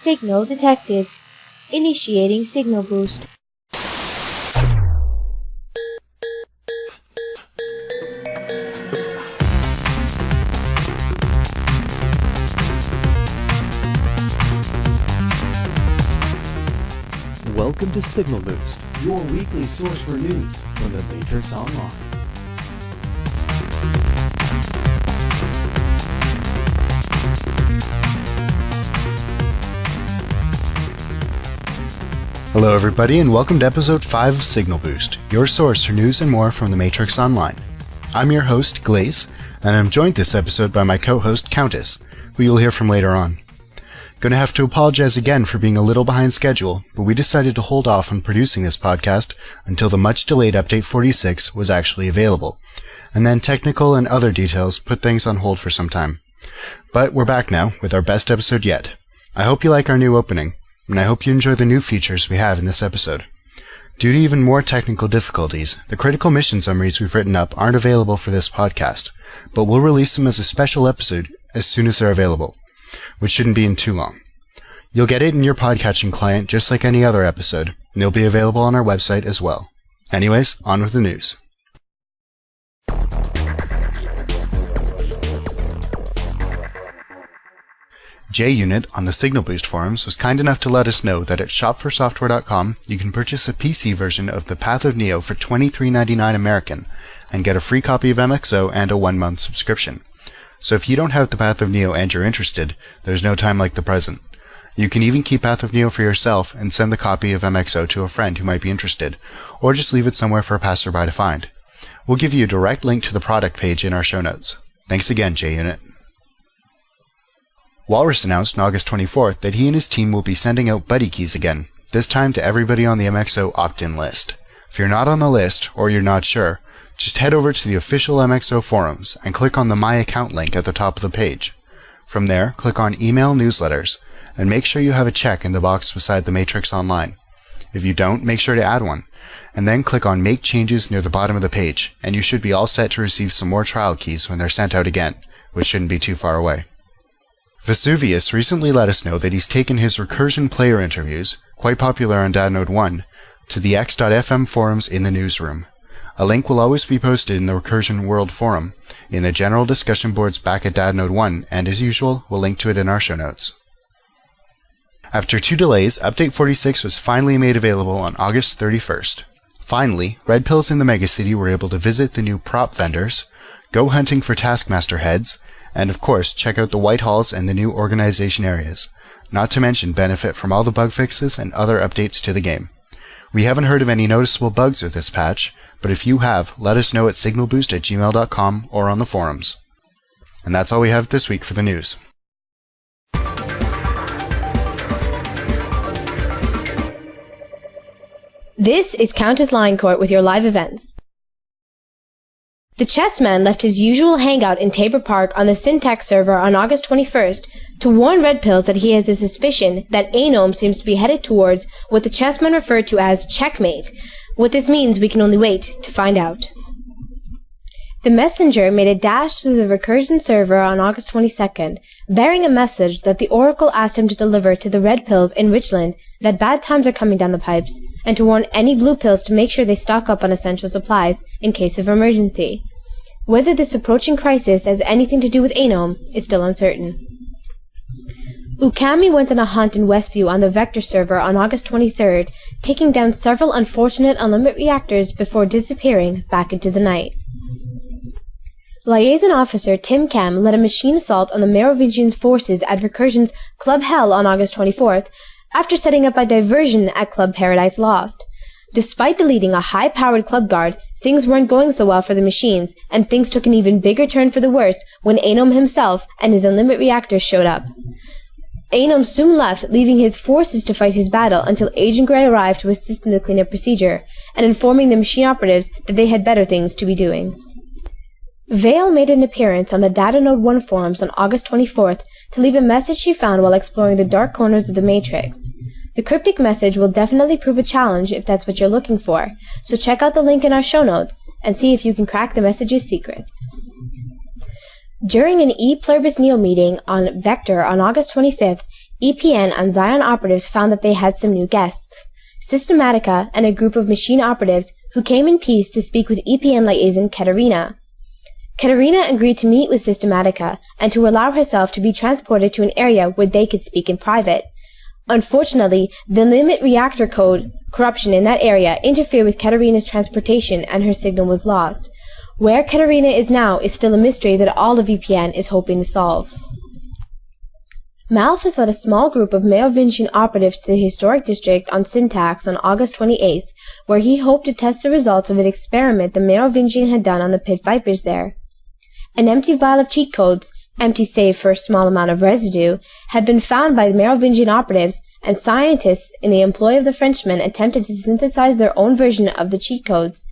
Signal detected. Initiating signal boost. Welcome to Signal Boost, your weekly source for news from The Matrix Online. Hello everybody and welcome to episode 5 of Signal Boost, your source for news and more from The Matrix Online. I'm your host, Glaze, and I'm joined this episode by my co-host, Countess, who you'll hear from later on. Gonna have to apologize again for being a little behind schedule, but we decided to hold off on producing this podcast until the much-delayed Update 46 was actually available, and then technical and other details put things on hold for some time. But we're back now with our best episode yet. I hope you like our new opening, and I hope you enjoy the new features we have in this episode. Due to even more technical difficulties, the critical mission summaries we've written up aren't available for this podcast, but we'll release them as a special episode as soon as they're available, which shouldn't be in too long. You'll get it in your podcatching client just like any other episode, and they'll be available on our website as well. Anyways, on with the news. JUnit on the Signal Boost forums was kind enough to let us know that at shopforsoftware.com you can purchase a PC version of The Path of Neo for $23.99 American and get a free copy of MXO and a 1-month subscription. So if you don't have The Path of Neo and you're interested, there's no time like the present. You can even keep Path of Neo for yourself and send the copy of MXO to a friend who might be interested, or just leave it somewhere for a passerby to find. We'll give you a direct link to the product page in our show notes. Thanks again, JUnit. Walrus announced on August 24th that he and his team will be sending out buddy keys again, this time to everybody on the MXO opt-in list. If you're not on the list, or you're not sure, just head over to the official MXO forums and click on the My Account link at the top of the page. From there, click on Email Newsletters, and make sure you have a check in the box beside the Matrix Online. If you don't, make sure to add one, and then click on Make Changes near the bottom of the page, and you should be all set to receive some more trial keys when they're sent out again, which shouldn't be too far away. Vesuveus recently let us know that he's taken his recursion player interviews, quite popular on Dadnode 1, to the x.fm forums in the newsroom. A link will always be posted in the Recursion World Forum, in the general discussion boards back at Dadnode 1, and as usual, we'll link to it in our show notes. After 2 delays, Update 46 was finally made available on August 31st. Finally, Red Pills in the Megacity were able to visit the new prop vendors, go hunting for Taskmaster heads, and of course check out the White Halls and the new organization areas, not to mention benefit from all the bug fixes and other updates to the game. We haven't heard of any noticeable bugs with this patch, but if you have, let us know at signalboost@gmail.com or on the forums. And that's all we have this week for the news. This is Countess Line Court with your live events. The Chessman left his usual hangout in Tabor Park on the Syntax server on August 21st to warn Red Pills that he has a suspicion that Anom seems to be headed towards what the Chessman referred to as checkmate. What this means we can only wait to find out. The messenger made a dash to the Recursion server on August 22nd, bearing a message that the Oracle asked him to deliver to the Red Pills in Richland that bad times are coming down the pipes, and to warn any Blue Pills to make sure they stock up on essential supplies in case of emergency. Whether this approaching crisis has anything to do with Anom is still uncertain. Ukami went on a hunt in Westview on the Vector server on August 23rd, taking down several unfortunate unlimited reactors before disappearing back into the night. Liaison Officer Tim Kem led a machine assault on the Merovingian forces at Recursion's Club Hell on August 24th, after setting up a diversion at Club Paradise Lost. Despite deleting a high-powered club guard, things weren't going so well for the machines, and things took an even bigger turn for the worse when Anom himself and his unlimited reactors showed up. Anom soon left, leaving his forces to fight his battle until Agent Gray arrived to assist in the cleanup procedure, and informing the machine operatives that they had better things to be doing. Vale made an appearance on the Datanode 1 forums on August 24th to leave a message she found while exploring the dark corners of the Matrix. The cryptic message will definitely prove a challenge if that's what you're looking for, so check out the link in our show notes and see if you can crack the message's secrets. During an E Pluribus Neo meeting on Vector on August 25th, EPN and Zion operatives found that they had some new guests. Systematica and a group of machine operatives who came in peace to speak with EPN liaison Katerina. Katerina agreed to meet with Systematica and to allow herself to be transported to an area where they could speak in private. Unfortunately, the limit reactor code corruption in that area interfered with Katerina's transportation and her signal was lost. Where Katerina is now is still a mystery that all of EPN is hoping to solve. Malphus led a small group of Merovingian operatives to the historic district on Syntax on August 28th, where he hoped to test the results of an experiment the Merovingian had done on the pit vipers there. An empty vial of cheat codes, empty save for a small amount of residue, had been found by the Merovingian operatives, and scientists in the employ of the Frenchmen attempted to synthesize their own version of the cheat codes.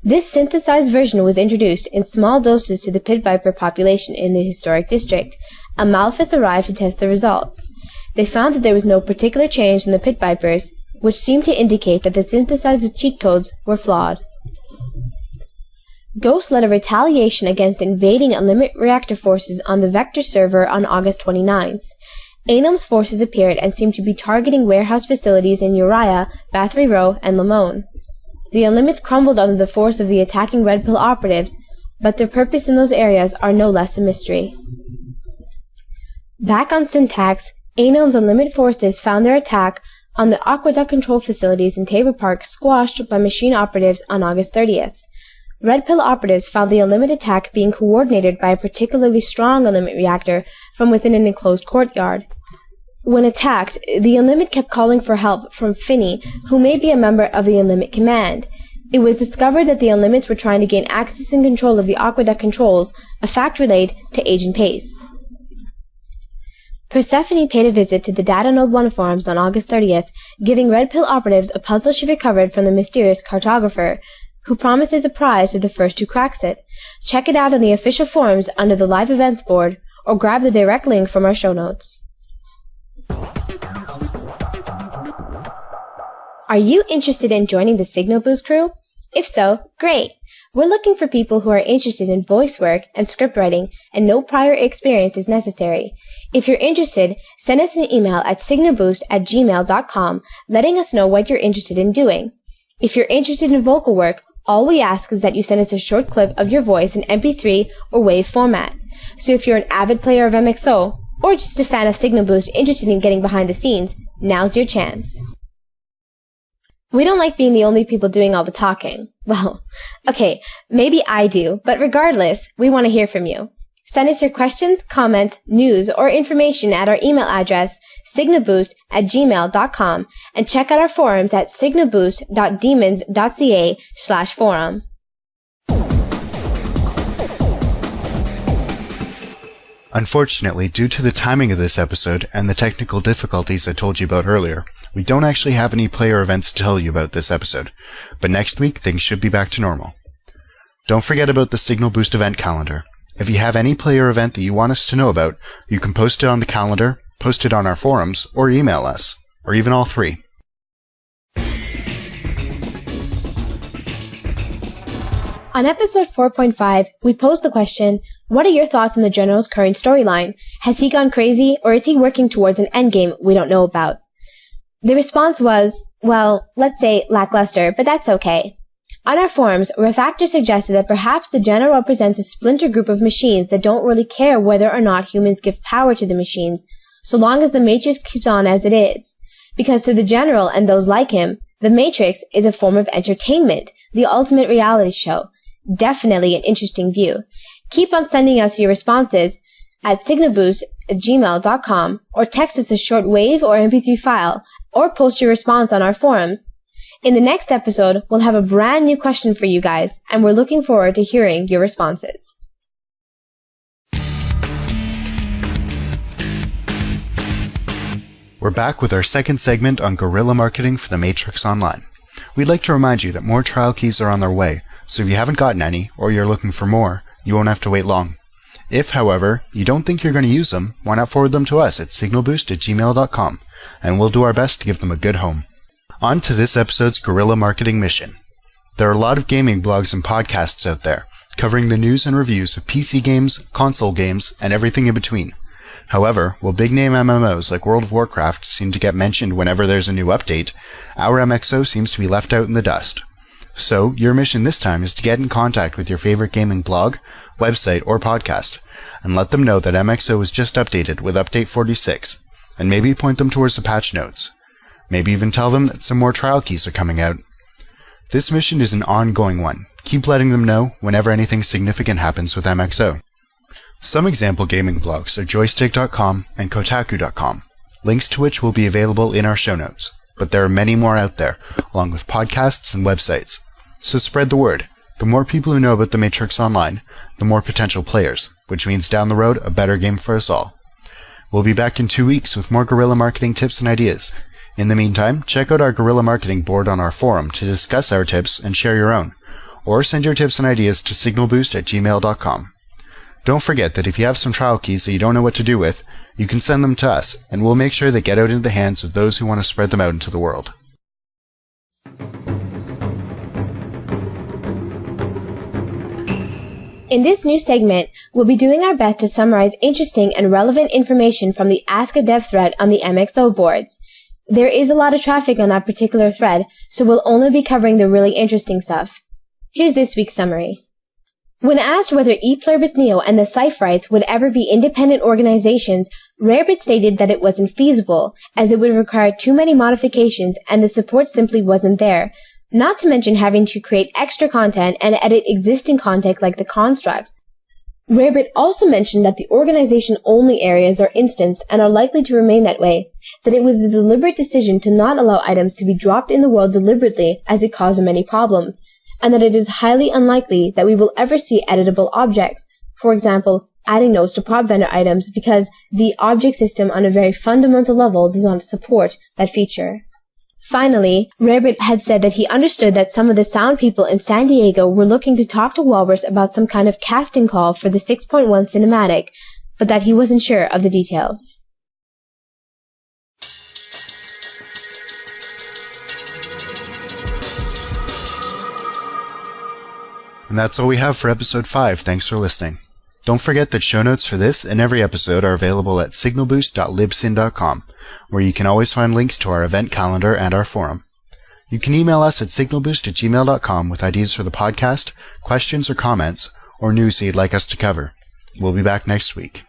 This synthesized version was introduced in small doses to the pit viper population in the historic district, and Malphus arrived to test the results. They found that there was no particular change in the pit vipers, which seemed to indicate that the synthesized cheat codes were flawed. Ghost led a retaliation against invading Unlimit reactor forces on the Vector server on August 29th. Anom's forces appeared and seemed to be targeting warehouse facilities in Uriah, Bathory Row, and Limon. The Unlimits crumbled under the force of the attacking Red Pill operatives, but their purpose in those areas are no less a mystery. Back on Syntax, Anom's Unlimit forces found their attack on the aqueduct control facilities in Tabor Park squashed by machine operatives on August 30th. Red Pill operatives found the Unlimit attack being coordinated by a particularly strong Unlimit reactor from within an enclosed courtyard. When attacked, the Unlimit kept calling for help from Finney, who may be a member of the Unlimit command. It was discovered that the Unlimits were trying to gain access and control of the aqueduct controls, a fact relayed to Agent Pace. Persephone paid a visit to the Data Node 1 forums on August 30th, giving Red Pill operatives a puzzle she recovered from the mysterious cartographer, who promises a prize to the first who cracks it. Check it out on the official forums under the live events board, or grab the direct link from our show notes. Are you interested in joining the Signal Boost crew? If so, great! We're looking for people who are interested in voice work and script writing, and no prior experience is necessary. If you're interested, send us an email at signalboost@gmail.com letting us know what you're interested in doing. If you're interested in vocal work, all we ask is that you send us a short clip of your voice in MP3 or WAV format. So if you're an avid player of MXO, or just a fan of Signal Boost interested in getting behind the scenes, now's your chance. We don't like being the only people doing all the talking. Well, okay, maybe I do, but regardless, we want to hear from you. Send us your questions, comments, news, or information at our email address, signalboost@gmail.com, and check out our forums at signalboost.demons.ca/forum. Unfortunately, due to the timing of this episode and the technical difficulties I told you about earlier, we don't actually have any player events to tell you about this episode, but next week things should be back to normal. Don't forget about the Signal Boost event calendar. If you have any player event that you want us to know about, you can post it on the calendar, post it on our forums, or email us, or even all three. On episode 4.5, we posed the question, what are your thoughts on the General's current storyline? Has he gone crazy, or is he working towards an endgame we don't know about? The response was, well, let's say lackluster, but that's okay. On our forums, Refactor suggested that perhaps the General represents a splinter group of machines that don't really care whether or not humans give power to the machines, so long as the Matrix keeps on as it is. Because to the General and those like him, the Matrix is a form of entertainment, the ultimate reality show. Definitely an interesting view. Keep on sending us your responses at signalboost@gmail.com, or text us a short WAV or MP3 file, or post your response on our forums. In the next episode, we'll have a brand new question for you guys, and we're looking forward to hearing your responses. We're back with our second segment on Guerrilla Marketing for The Matrix Online. We'd like to remind you that more trial keys are on their way, so if you haven't gotten any, or you're looking for more, you won't have to wait long. If, however, you don't think you're going to use them, why not forward them to us at signalboost@gmail.com, and we'll do our best to give them a good home. On to this episode's Guerrilla Marketing mission. There are a lot of gaming blogs and podcasts out there, covering the news and reviews of PC games, console games, and everything in between. However, while big-name MMOs like World of Warcraft seem to get mentioned whenever there's a new update, our MXO seems to be left out in the dust. So, your mission this time is to get in contact with your favorite gaming blog, website, or podcast, and let them know that MXO was just updated with Update 46, and maybe point them towards the patch notes. Maybe even tell them that some more trial keys are coming out. This mission is an ongoing one. Keep letting them know whenever anything significant happens with MXO. Some example gaming blogs are joystick.com and kotaku.com, links to which will be available in our show notes, but there are many more out there, along with podcasts and websites. So spread the word. The more people who know about The Matrix Online, the more potential players, which means down the road a better game for us all. We'll be back in 2 weeks with more guerrilla marketing tips and ideas. In the meantime, check out our guerrilla marketing board on our forum to discuss our tips and share your own, or send your tips and ideas to signalboost@gmail.com. Don't forget that if you have some trial keys that you don't know what to do with, you can send them to us, and we'll make sure they get out into the hands of those who want to spread them out into the world. In this new segment, we'll be doing our best to summarize interesting and relevant information from the Ask a Dev thread on the MXO boards. There is a lot of traffic on that particular thread, so we'll only be covering the really interesting stuff. Here's this week's summary. When asked whether Ep5 and the Cypherites would ever be independent organizations, Rarebit stated that it wasn't feasible, as it would require too many modifications and the support simply wasn't there, not to mention having to create extra content and edit existing content like the constructs. Rarebit also mentioned that the organization-only areas are instanced and are likely to remain that way, that it was a deliberate decision to not allow items to be dropped in the world deliberately as it caused many problems, and that it is highly unlikely that we will ever see editable objects, for example, adding nodes to prop vendor items because the object system on a very fundamental level does not support that feature. Finally, Rarebit had said that he understood that some of the sound people in San Diego were looking to talk to Walrus about some kind of casting call for the 6.1 cinematic, but that he wasn't sure of the details. And that's all we have for episode 5. Thanks for listening. Don't forget that show notes for this and every episode are available at signalboost.libsyn.com, where you can always find links to our event calendar and our forum. You can email us at signalboost@gmail.com with ideas for the podcast, questions or comments, or news that you'd like us to cover. We'll be back next week.